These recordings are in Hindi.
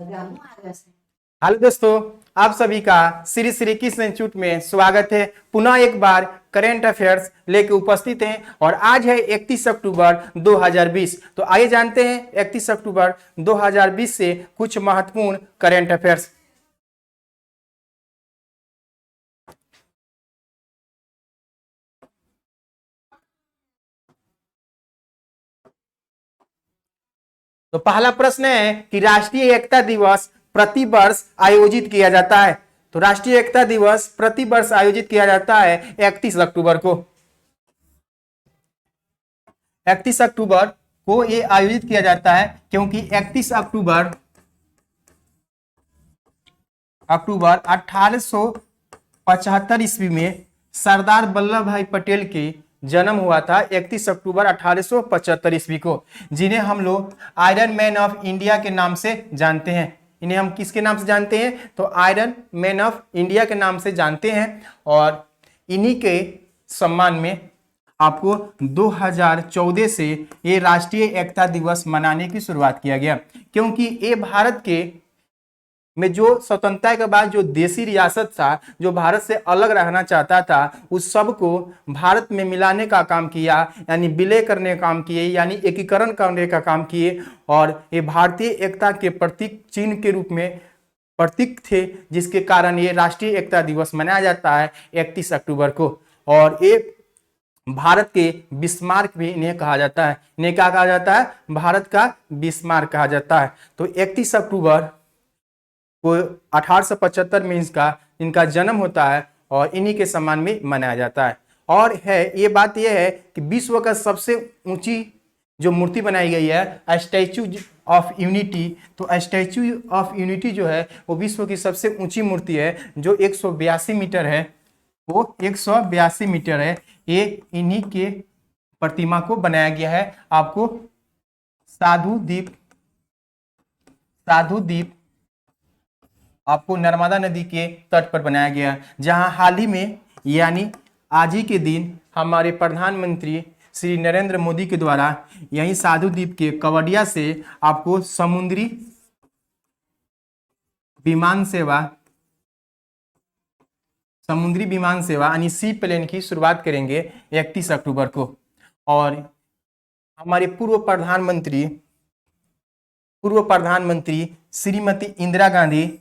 हेलो दोस्तों, आप सभी का श्री श्री कृष्ण इंस्टीट्यूट में स्वागत है। पुनः एक बार करेंट अफेयर्स लेके उपस्थित हैं और आज है 31 अक्टूबर 2020। तो आइए जानते हैं 31 अक्टूबर 2020 से कुछ महत्वपूर्ण करेंट अफेयर्स। तो पहला प्रश्न है कि राष्ट्रीय एकता दिवस प्रति वर्ष आयोजित किया जाता है। तो राष्ट्रीय एकता दिवस प्रति वर्ष आयोजित किया जाता है 31 अक्टूबर को। 31 अक्टूबर को ये आयोजित किया जाता है क्योंकि 31 अक्टूबर 1875 ईस्वी में सरदार वल्लभ भाई पटेल के जन्म हुआ था 31 अक्टूबर 1875 ईस्वी को, जिन्हें हम लोग आयरन मैन ऑफ इंडिया के नाम से जानते हैं। इन्हें हम किसके नाम से जानते हैं? तो आयरन मैन ऑफ इंडिया के नाम से जानते हैं। और इन्हीं के सम्मान में आपको 2014 से ये राष्ट्रीय एकता दिवस मनाने की शुरुआत किया गया, क्योंकि ये भारत के में जो स्वतंत्रता के बाद जो देशी रियासत था, जो भारत से अलग रहना चाहता था, उस सब को भारत में मिलाने का काम किया, यानी विलय करने का काम किए, यानी एकीकरण करने का काम किए। और ये भारतीय एकता के प्रतीक चिन्ह के रूप में प्रतीक थे, जिसके कारण ये राष्ट्रीय एकता दिवस मनाया जाता है 31 अक्टूबर को। और ये भारत के बिस्मार्क भी इन्हें कहा जाता है। इन्हें क्या कहा जाता है? भारत का बिस्मार्क कहा जाता है। तो 31 अक्टूबर को 1875 में इनका जन्म होता है और इन्हीं के सम्मान में मनाया जाता है। और ये बात यह है कि विश्व का सबसे ऊंची जो मूर्ति बनाई गई है स्टैचू ऑफ यूनिटी। तो स्टैचू ऑफ यूनिटी जो है वो विश्व की सबसे ऊंची मूर्ति है, जो 182 मीटर है। वो 182 मीटर है। ये इन्हीं के प्रतिमा को बनाया गया है। आपको साधु द्वीप आपको नर्मदा नदी के तट पर बनाया गया, जहां हाल ही में यानी आज ही के दिन हमारे प्रधानमंत्री श्री नरेंद्र मोदी के द्वारा यही साधु द्वीप के कवडिया से आपको समुद्री विमान सेवा यानी सी प्लेन की शुरुआत करेंगे 31 अक्टूबर को। और हमारे पूर्व प्रधानमंत्री श्रीमती इंदिरा गांधी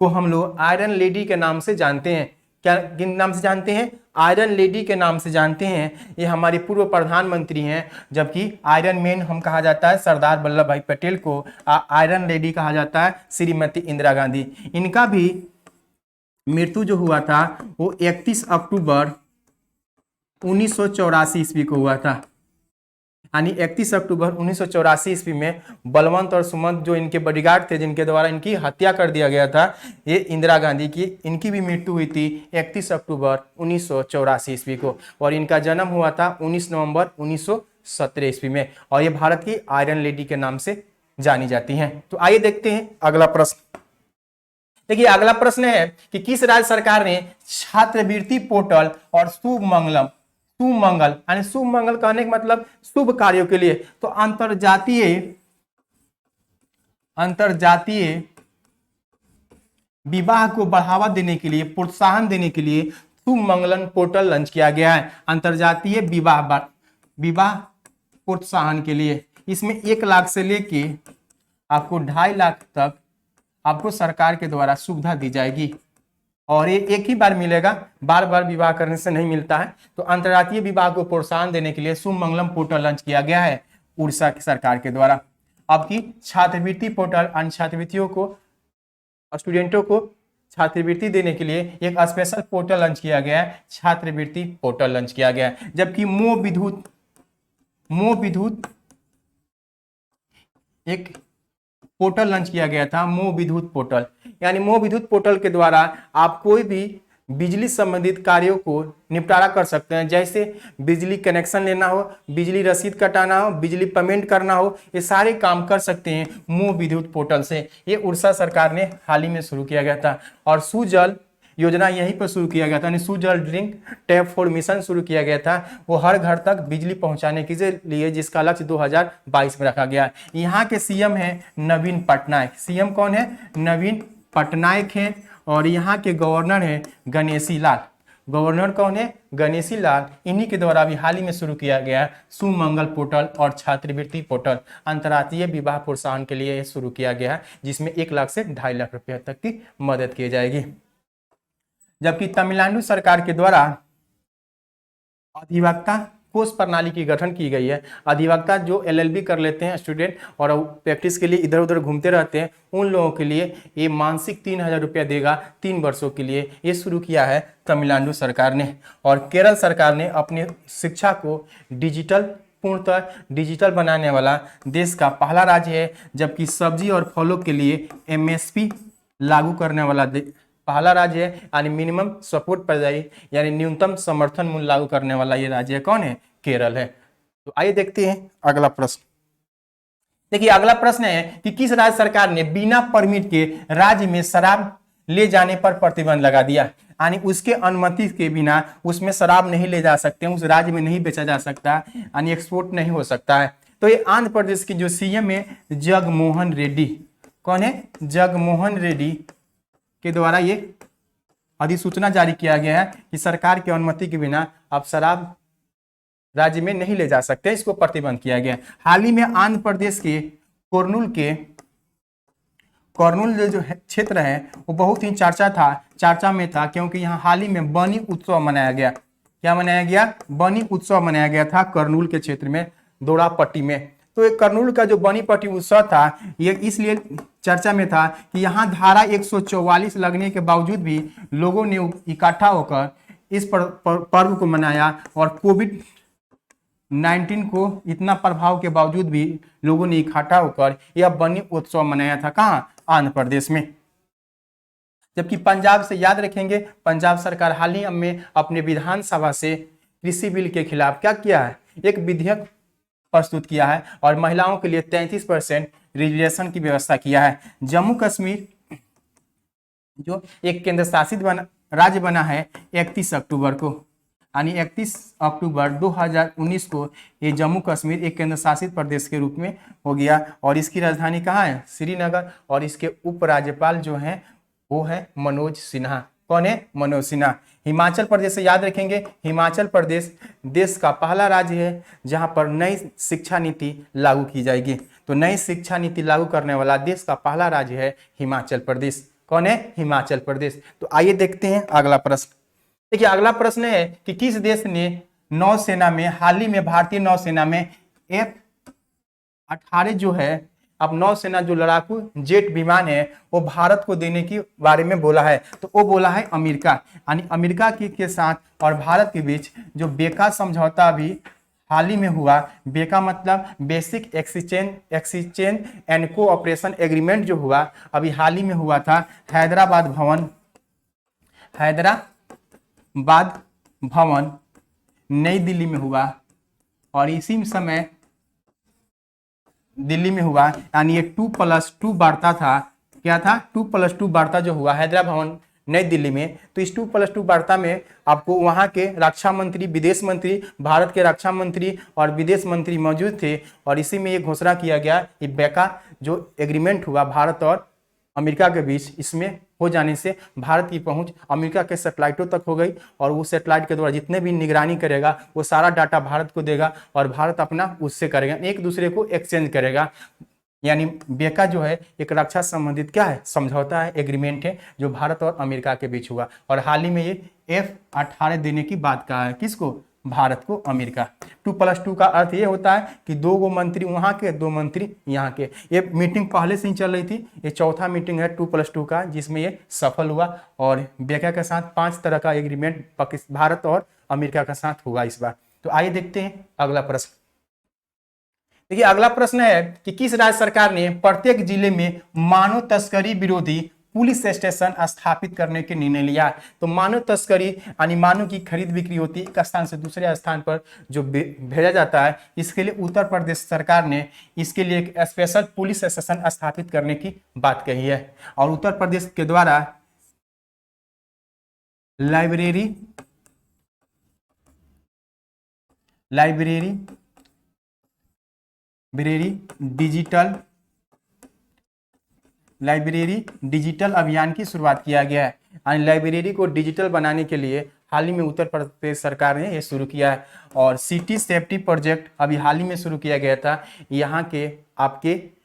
को हम लोग आयरन लेडी के नाम से जानते हैं। क्या किन नाम से जानते हैं? आयरन लेडी के नाम से जानते हैं। ये हमारे पूर्व प्रधानमंत्री हैं, जबकि आयरन मैन हम कहा जाता है सरदार वल्लभ भाई पटेल को, आयरन लेडी कहा जाता है श्रीमती इंदिरा गांधी। इनका भी मृत्यु जो हुआ था वो 31 अक्टूबर 1984 ईस्वी को हुआ था। यानी 31 अक्टूबर 1984 ईस्वी में बलवंत और सुमंत जो इनके बॉडीगार्ड थे, जिनके द्वारा इनकी हत्या कर दिया गया था, ये इंदिरा गांधी की, इनकी भी मृत्यु हुई थी 31 अक्टूबर 1984 ईस्वी को। और इनका जन्म हुआ था 19 नवंबर 1917 ईस्वी में। और ये भारत की आयरन लेडी के नाम से जानी जाती हैं। तो आइए देखते हैं अगला प्रश्न। देखिए अगला प्रश्न है कि किस राज्य सरकार ने छात्रवृत्ति पोर्टल और शुभ मंगल यानी शुभ मंगल कहने का मतलब शुभ कार्यों के लिए, तो अंतरजातीय विवाह को बढ़ावा देने के लिए, प्रोत्साहन देने के लिए शुभ मंगलन पोर्टल लॉन्च किया गया है। अंतरजातीय विवाह प्रोत्साहन के लिए इसमें 1 लाख से लेके आपको 2.5 लाख तक आपको सरकार के द्वारा सुविधा दी जाएगी। और ये एक ही बार मिलेगा, बार बार विवाह करने से नहीं मिलता है। तो अंतर्राष्ट्रीय विवाह को प्रोत्साहन देने के लिए शुभ मंगलम पोर्टल लॉन्च किया गया है उड़ीसा की सरकार के द्वारा। आपकी छात्रवृत्ति पोर्टल अन्य छात्रवृत्तियों को, स्टूडेंटों को छात्रवृत्ति देने के लिए एक स्पेशल पोर्टल लॉन्च किया गया है, छात्रवृत्ति पोर्टल लॉन्च किया गया है। जबकि मोह विद्युत एक पोर्टल लॉन्च किया गया था, मोह विद्युत पोर्टल। यानी मोह विद्युत पोर्टल के द्वारा आप कोई भी बिजली संबंधित कार्यों को निपटारा कर सकते हैं, जैसे बिजली कनेक्शन लेना हो, बिजली रसीद कटाना हो, बिजली पेमेंट करना हो, ये सारे काम कर सकते हैं मोह विद्युत पोर्टल से। ये उड़ीसा सरकार ने हाल ही में शुरू किया गया था। और सुजल योजना यहीं पर शुरू किया गया था, यानी Sujal drink tap for mission शुरू किया गया था, वो हर घर तक बिजली पहुंचाने के लिए, जिसका लक्ष्य 2022 में रखा गया। यहाँ के सीएम है नवीन पटनायक। सीएम कौन है? नवीन पटनायक है। और यहाँ के गवर्नर है गणेशी लाल। गवर्नर कौन है? गणेशी लाल। इन्हीं के द्वारा अभी हाल ही में शुरू किया गया सुमंगल पोर्टल और छात्रवृत्ति पोर्टल, अंतर्राष्ट्रीय विवाह प्रोत्साहन के लिए शुरू किया गया है, जिसमें 1 लाख से 2.5 लाख रुपए तक की मदद की जाएगी। जबकि तमिलनाडु सरकार के द्वारा अधिवक्ता कोष प्रणाली की गठन की गई है। अधिवक्ता जो एलएलबी कर लेते हैं स्टूडेंट और प्रैक्टिस के लिए इधर उधर घूमते रहते हैं, उन लोगों के लिए ये मानसिक 3,000 रुपया देगा 3 वर्षों के लिए। ये शुरू किया है तमिलनाडु सरकार ने। और केरल सरकार ने अपनी शिक्षा को पूर्णतः डिजिटल बनाने वाला देश का पहला राज्य है। जबकि सब्जी और फलों के लिए एमएसपी लागू करने वाला पहला राज्य है, यानी मिनिमम सपोर्ट प्राइस यानी न्यूनतम समर्थन मूल्य लागू करने वाला ये राज्य कौन है? केरल है। तो आइए देखते हैं अगला प्रश्न। देखिए अगला प्रश्न है कि किस राज्य सरकार ने बिना परमिट के राज्य में शराब ले जाने पर प्रतिबंध लगा दिया, यानी उसके अनुमति के बिना उसमें शराब नहीं ले जा सकते, उस राज्य में नहीं बेचा जा सकता, यानी एक्सपोर्ट नहीं हो सकता है। तो ये आंध्र प्रदेश की जो सीएम है जगमोहन रेड्डी। कौन है? जगमोहन रेड्डी के द्वारा ये अधिसूचना जारी किया गया है कि सरकार की अनुमति के बिना आप शराब राज्य में नहीं ले जा सकते, इसको प्रतिबंध किया गया। हाल ही में आंध्र प्रदेश के कुर्नूल जो क्षेत्र है वो बहुत ही चर्चा में था, क्योंकि यहाँ हाल ही में बनी उत्सव मनाया गया। क्या मनाया गया? बनी उत्सव मनाया गया था कुर्नूल के क्षेत्र में, दोरापट्टी में। तो ये कर्नूल का जो बनीपट्टी उत्सव था ये इसलिए चर्चा में था कि यहाँ धारा 144 लगने के बावजूद भी लोगों ने इकट्ठा होकर इस पर्व को मनाया। और कोविड-19 को इतना प्रभाव के बावजूद भी लोगों ने इकट्ठा होकर यह बनी उत्सव मनाया था। कहाँ? आंध्र प्रदेश में। जबकि पंजाब से याद रखेंगे, पंजाब सरकार हाल ही में अपने विधानसभा से कृषि बिल के खिलाफ क्या किया है? एक विधेयक प्रस्तुत किया है और महिलाओं के लिए 33% रिजर्वेशन की व्यवस्था किया है। जम्मू कश्मीर जो एक केंद्र शासित राज्य बना है 31 अक्टूबर को, यानी 31 अक्टूबर 2019 को ये जम्मू कश्मीर एक केंद्र शासित प्रदेश के रूप में हो गया। और इसकी राजधानी कहाँ है? श्रीनगर। और इसके उपराज्यपाल जो हैं वो है मनोज सिन्हा। कौन है? मनोज सिन्हा। हिमाचल प्रदेश से याद रखेंगे, हिमाचल प्रदेश देश का पहला राज्य है जहां पर नई शिक्षा नीति लागू की जाएगी। तो नई शिक्षा नीति लागू करने वाला देश का पहला राज्य है हिमाचल प्रदेश। कौन है? हिमाचल प्रदेश। तो आइए देखते हैं अगला प्रश्न। देखिए अगला प्रश्न है कि किस देश ने नौसेना में हाल ही में भारतीय नौसेना में F-18 जो है, अब नौसेना जो लड़ाकू जेट विमान है वो भारत को देने के बारे में बोला है। तो वो बोला है अमेरिका, यानी अमेरिका के साथ और भारत के बीच जो बेका समझौता भी हाल ही में हुआ। बेका मतलब basic exchange and cooperation agreement जो हुआ अभी हाल ही में हुआ था हैदराबाद भवन नई दिल्ली में हुआ। और इसी समय दिल्ली में हुआ, यानी ये 2+2 वार्ता था। क्या था? 2+2 वार्ता जो हुआ हैदराबाद भवन नई दिल्ली में। तो इस 2+2 वार्ता में आपको वहां के रक्षा मंत्री, विदेश मंत्री, भारत के रक्षा मंत्री और विदेश मंत्री मौजूद थे। और इसी में ये घोषणा किया गया कि बेका जो एग्रीमेंट हुआ भारत और अमेरिका के बीच, इसमें हो जाने से भारत की पहुंच अमेरिका के सैटेलाइटों तक हो गई। और वो सैटेलाइट के द्वारा जितने भी निगरानी करेगा वो सारा डाटा भारत को देगा और भारत अपना उससे करेगा, एक दूसरे को एक्सचेंज करेगा। यानी बेका जो है एक रक्षा संबंधित क्या है? समझौता है, एग्रीमेंट है जो भारत और अमेरिका के बीच हुआ। और हाल ही में ये F-18 देने की बात कहा है। किसको? भारत को, अमेरिका। 2+2 का अर्थ ये होता है कि 2 मंत्री वहां के, 2 मंत्री यहाँ के। ये मीटिंग पहले से ही चल रही थी, ये चौथा मीटिंग है 2+2 का जिसमें ये सफल हुआ। और बेका के साथ 5 तरह का एग्रीमेंट भारत और अमेरिका के साथ हुआ इस बार। तो आइए देखते हैं अगला प्रश्न। देखिए अगला प्रश्न है कि किस राज्य सरकार ने प्रत्येक जिले में मानव तस्करी विरोधी पुलिस स्टेशन स्थापित करने के निर्णय लिया? तो मानव तस्करी यानी मानव की खरीद बिक्री होती है, एक स्थान से दूसरे स्थान पर जो भेजा जाता है, इसके लिए उत्तर प्रदेश सरकार ने इसके लिए एक स्पेशल पुलिस स्टेशन स्थापित करने की बात कही है। और उत्तर प्रदेश के द्वारा लाइब्रेरी लाइब्रेरी ब्रेरी डिजिटल लाइब्रेरी डिजिटल अभियान की शुरुआत किया गया है। यानी लाइब्रेरी को डिजिटल बनाने के लिए हाल ही में उत्तर प्रदेश सरकार ने यह शुरू किया है। और सिटी सेफ्टी प्रोजेक्ट अभी हाल ही में शुरू किया गया था यहाँ के आपके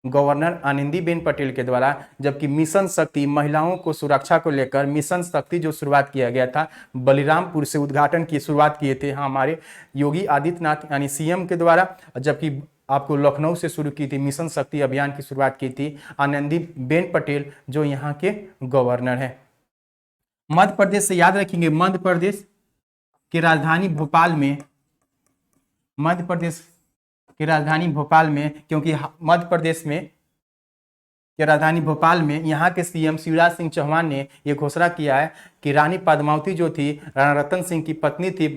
गवर्नर आनंदीबेन पटेल के द्वारा, जबकि मिशन शक्ति महिलाओं को सुरक्षा को लेकर मिशन शक्ति जो शुरुआत किया गया था बलिरामपुर से उद्घाटन की शुरुआत किए थे हमारे योगी आदित्यनाथ यानी सीएम के द्वारा, जबकि आपको लखनऊ से शुरू की थी मिशन शक्ति अभियान की शुरुआत की थी आनंदीबेन पटेल जो यहाँ के गवर्नर हैं। मध्य प्रदेश से याद रखेंगे, मध्य प्रदेश की राजधानी भोपाल में, मध्य प्रदेश की राजधानी भोपाल में, क्योंकि मध्य प्रदेश में की राजधानी भोपाल में यहाँ के सीएम शिवराज सिंह चौहान ने यह घोषणा किया है कि रानी पद्मावती जो थी राणा रतन सिंह की पत्नी थी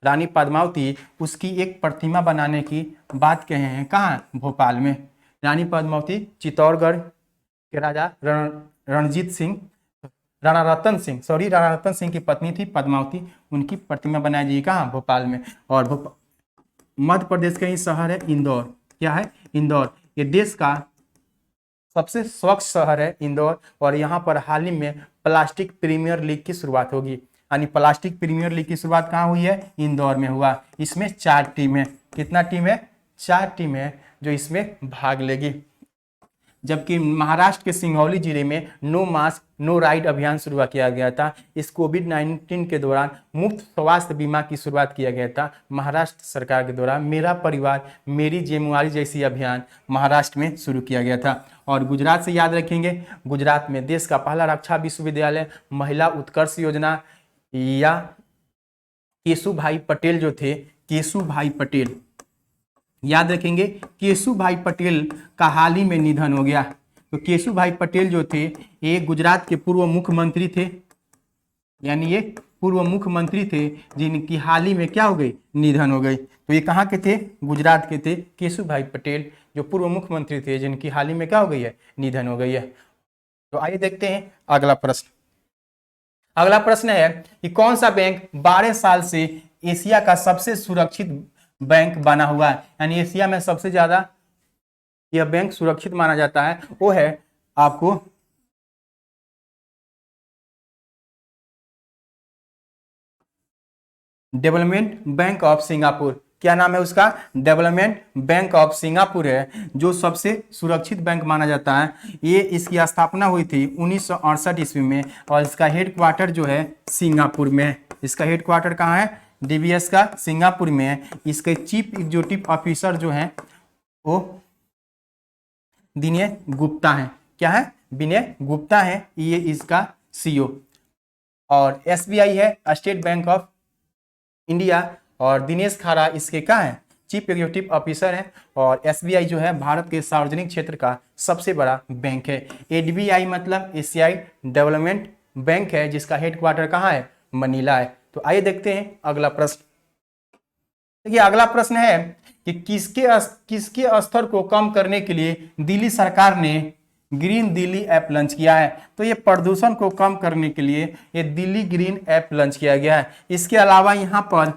रानी पद्मावती, उसकी एक प्रतिमा बनाने की बात कहे हैं। कहाँ? भोपाल में। रानी पद्मावती चित्तौड़गढ़ के राजा रणजीत सिंह राणा रतन सिंह की पत्नी थी पद्मावती, उनकी प्रतिमा बनाई जाएगी कहाँ? भोपाल में। और मध्य प्रदेश का ही शहर है इंदौर। क्या है? इंदौर। ये देश का सबसे स्वच्छ शहर है इंदौर। और यहाँ पर हाल ही में प्लास्टिक प्रीमियर लीग की शुरुआत होगी। यानी प्लास्टिक प्रीमियर लीग की शुरुआत कहाँ हुई है? इंदौर में हुआ। इसमें 4 टीम है। कितना टीम है? 4 टीम है जो इसमें भाग लेगी। जबकि महाराष्ट्र के सिंगरौली जिले में नो मास्क नो राइड अभियान शुरू किया गया था। इस कोविड-19 के दौरान मुफ्त स्वास्थ्य बीमा की शुरुआत किया गया था महाराष्ट्र सरकार के द्वारा। मेरा परिवार मेरी जिम्मेवारी जैसी अभियान महाराष्ट्र में शुरू किया गया था। और गुजरात से याद रखेंगे, गुजरात में देश का पहला रक्षा विश्वविद्यालय महिला उत्कर्ष योजना या केशुभाई पटेल जो थे, केशुभाई पटेल याद रखेंगे, केशुभाई पटेल का हाल ही में निधन हो गया। तो केशुभाई पटेल जो थे ये गुजरात के पूर्व मुख्यमंत्री थे। यानी ये पूर्व मुख्यमंत्री थे जिनकी हाल ही में क्या हो गई? निधन हो गई। तो ये कहाँ के थे? गुजरात के थे केशुभाई पटेल जो पूर्व मुख्यमंत्री थे जिनकी हाल ही में क्या हो गई है? निधन हो गई है। तो आइए देखते हैं अगला प्रश्न। अगला प्रश्न है कि कौन सा बैंक 12 साल से एशिया का सबसे सुरक्षित बैंक बना हुआ है? यानी एशिया में सबसे ज्यादा यह बैंक सुरक्षित माना जाता है, वो है आपको डेवलपमेंट बैंक ऑफ सिंगापुर। क्या नाम है उसका? डेवलपमेंट बैंक ऑफ सिंगापुर है जो सबसे सुरक्षित बैंक माना जाता है। ये इसकी स्थापना हुई थी 1968 ईस्वी में और इसका हेडक्वार्टर जो है सिंगापुर में है। इसका हेडक्वार्टर कहाँ है? डीबीएस का सिंगापुर में है। इसके चीफ एग्जीक्यूटिव ऑफिसर जो हैं वो विनय गुप्ता है। क्या है? विनय गुप्ता है, ये इसका सीईओ। और एसबीआई है स्टेट बैंक ऑफ इंडिया और दिनेश खारा इसके क्या है? चीफ एग्जीक्यूटिव ऑफिसर है। और एसबीआई जो है भारत के सार्वजनिक क्षेत्र का सबसे बड़ा बैंक है। एडबीआई मतलब एशियाई डेवलपमेंट बैंक है जिसका हेडक्वार्टर कहाँ है? मनीला है। तो आइए देखते हैं अगला प्रश्न। देखिए अगला प्रश्न है कि किसके स्तर को कम करने के लिए दिल्ली सरकार ने ग्रीन दिल्ली ऐप लॉन्च किया है? तो ये प्रदूषण को कम करने के लिए ये दिल्ली ग्रीन ऐप लॉन्च किया गया है। इसके अलावा यहाँ पर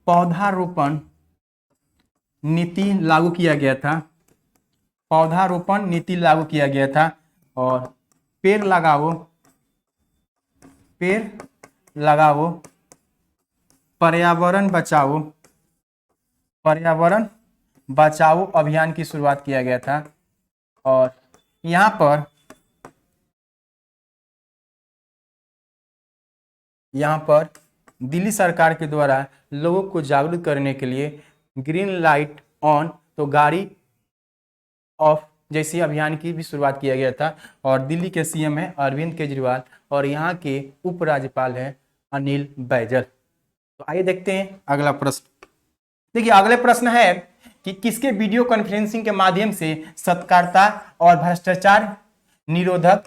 पौधारोपण नीति लागू किया गया था। पौधारोपण नीति लागू किया गया था। और पेड़ लगाओ पर्यावरण बचाओ अभियान की शुरुआत किया गया था। और यहाँ पर दिल्ली सरकार के द्वारा लोगों को जागरूक करने के लिए ग्रीन लाइट ऑन तो गाड़ी ऑफ जैसी अभियान की भी शुरुआत किया गया था। और दिल्ली के सीएम है अरविंद केजरीवाल और यहाँ के उपराज्यपाल हैं अनिल बैजल। तो आइए देखते हैं अगला प्रश्न। देखिए अगले प्रश्न है कि किसके वीडियो कॉन्फ्रेंसिंग के माध्यम से सत्कारता और भ्रष्टाचार निरोधक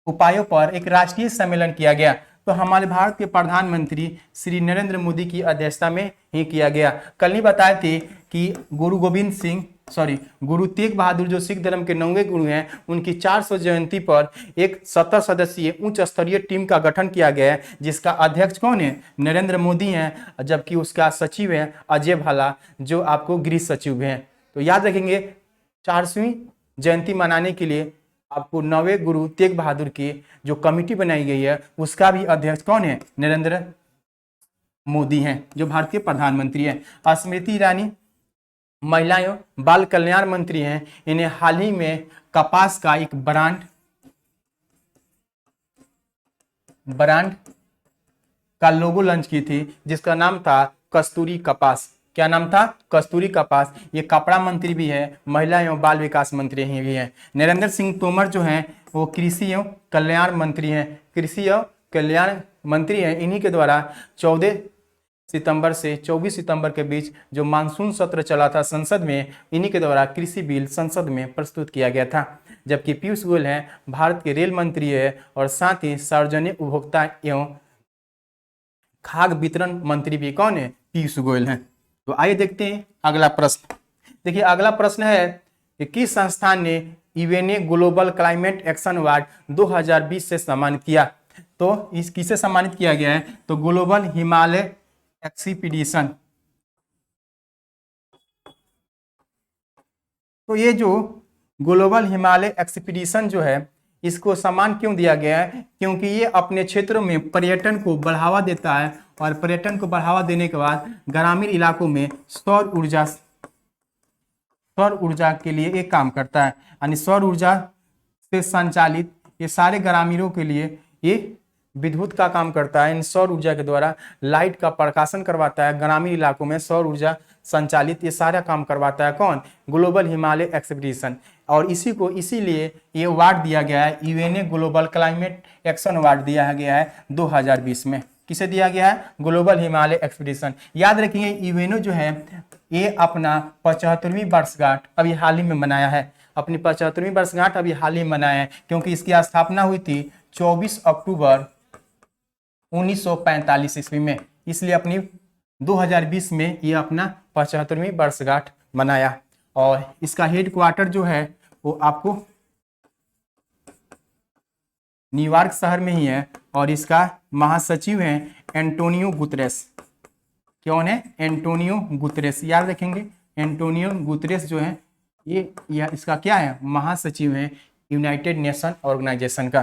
उपायों पर एक राष्ट्रीय सम्मेलन किया गया? तो हमारे भारत के प्रधानमंत्री श्री नरेंद्र मोदी की अध्यक्षता में ही किया गया। कल ही बताए थे कि गुरु गोविंद सिंह गुरु तेग बहादुर जो सिख धर्म के 9वें गुरु हैं, उनकी 400 जयंती पर एक 17 सदस्यीय उच्च स्तरीय टीम का गठन किया गया है, जिसका अध्यक्ष कौन है? नरेंद्र मोदी हैं, जबकि उसका सचिव है अजय भाला, जो आपको गृह सचिव हैं। तो याद रखेंगे 400वीं जयंती मनाने के लिए आपको 9वें गुरु तेग बहादुर की जो कमेटी बनाई गई है, उसका भी अध्यक्ष कौन है? नरेंद्र मोदी हैं, जो भारतीय प्रधानमंत्री हैं। स्मृति ईरानी महिला एवं बाल कल्याण मंत्री हैं। इन्हें हाल ही में कपास का एक ब्रांड का लोगो लॉन्च की थी, जिसका नाम था कस्तूरी कपास। क्या नाम था? कस्तूरी कपास। ये कपड़ा मंत्री भी है, महिला एवं बाल विकास मंत्री भी है। नरेंद्र सिंह तोमर जो हैं वो कृषि एवं कल्याण मंत्री हैं, कृषि एवं कल्याण मंत्री हैं। इन्हीं के द्वारा 14 सितंबर से 24 सितंबर के बीच जो मानसून सत्र चला था संसद में, इन्हीं के द्वारा कृषि बिल संसद में प्रस्तुत किया गया था। जबकि पीयूष गोयल हैं, भारत के रेल मंत्री है और साथ ही सार्वजनिक उपभोक्ता एवं खाद्य वितरण मंत्री भी कौन है? पीयूष गोयल हैं। तो आइए देखते हैं अगला प्रश्न। देखिए अगला प्रश्न है कि किस संस्थान ने UNA global climate action award 2020 से सम्मानित किया? तो इस किसे सम्मानित किया गया है? तो ग्लोबल हिमालय एक्सपीडिशन। तो ये जो ग्लोबल हिमालय एक्सपीडिशन जो है, इसको सम्मान क्यों दिया गया है? क्योंकि ये अपने क्षेत्रों में पर्यटन को बढ़ावा देता है और पर्यटन को बढ़ावा देने के बाद ग्रामीण इलाकों में सौर ऊर्जा के लिए एक काम करता है। यानी सौर ऊर्जा से संचालित ये सारे ग्रामीणों के लिए ये विद्युत का काम करता है। इन सौर ऊर्जा के द्वारा लाइट का प्रकाशन करवाता है। ग्रामीण इलाकों में सौर ऊर्जा संचालित ये सारा काम करवाता है कौन? Global Himalaya expedition. और इसीलिए ये अवार्ड दिया गया है, UNA global climate action award दिया गया है 2020 में। किसे दिया गया है? Global Himalaya expedition. याद रखिए यूएनओ जो है ये अपना 75वीं वर्षगांठ अभी हाल ही में मनाया है। अपनी 75वीं वर्षगांठ अभी हाल ही में मनाया है, क्योंकि इसकी स्थापना हुई थी 24 अक्टूबर 1945 ईस्वी में। इसलिए अपनी 2020 में ये अपना 75वीं वर्षगांठ मनाया। और इसका हेडक्वार्टर जो है वो आपको न्यूयॉर्क शहर में ही है। और इसका महासचिव हैं एंटोनियो गुतरेस। कौन है? Antonio Guterres. याद रखेंगे एंटोनियो गुतरेस जो है ये इसका क्या है? महासचिव है यूनाइटेड नेशन ऑर्गेनाइजेशन का।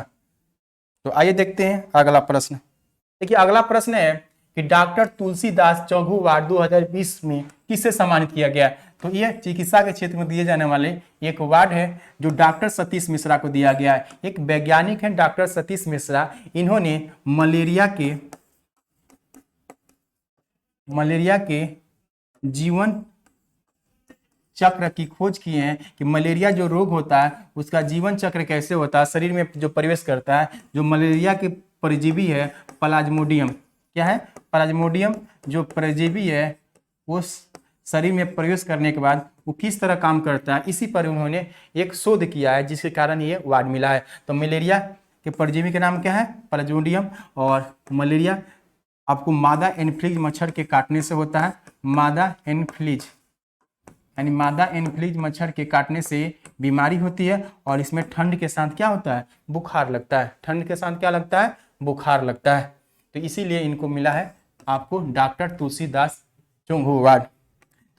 तो आइए देखते हैं अगला प्रश्न। देखिए अगला प्रश्न है कि डॉक्टर तुलसीदास चौघू अवार्ड 2020 में किससे सम्मानित किया गया? तो ये चिकित्सा के क्षेत्र में दिए जाने वाले एक अवार्ड है जो डॉक्टर सतीश मिश्रा को दिया गया है। एक वैज्ञानिक है डॉक्टर सतीश मिश्रा। इन्होंने मलेरिया के जीवन चक्र की खोज की है कि मलेरिया जो रोग होता है उसका जीवन चक्र कैसे होता है, शरीर में जो प्रवेश करता है। जो मलेरिया के परजीवी है प्लाज्मोडियम, क्या है? प्लाज्मोडियम जो परजीवी है वो शरीर में प्रवेश करने के बाद वो किस तरह काम करता है, इसी पर उन्होंने एक शोध किया है, जिसके कारण ये अवार्ड मिला है। तो मलेरिया के परजीवी के नाम क्या है? प्लाज्मोडियम। और मलेरिया आपको मादा एनफ्लीज मच्छर के काटने से होता है। मादा एनफ्लीज यानी मादा एनफ्लीज मच्छर के काटने से बीमारी होती है। और इसमें ठंड के साथ क्या होता है? बुखार लगता है। ठंड के साथ क्या लगता है? बुखार लगता है। तो इसीलिए इनको मिला है आपको डॉक्टर तुलसीदास चौघू अवार्ड।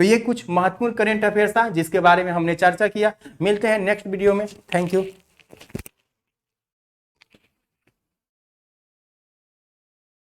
तो ये कुछ महत्वपूर्ण करेंट अफेयर्स था जिसके बारे में हमने चर्चा किया। मिलते हैं नेक्स्ट वीडियो में। Thank you.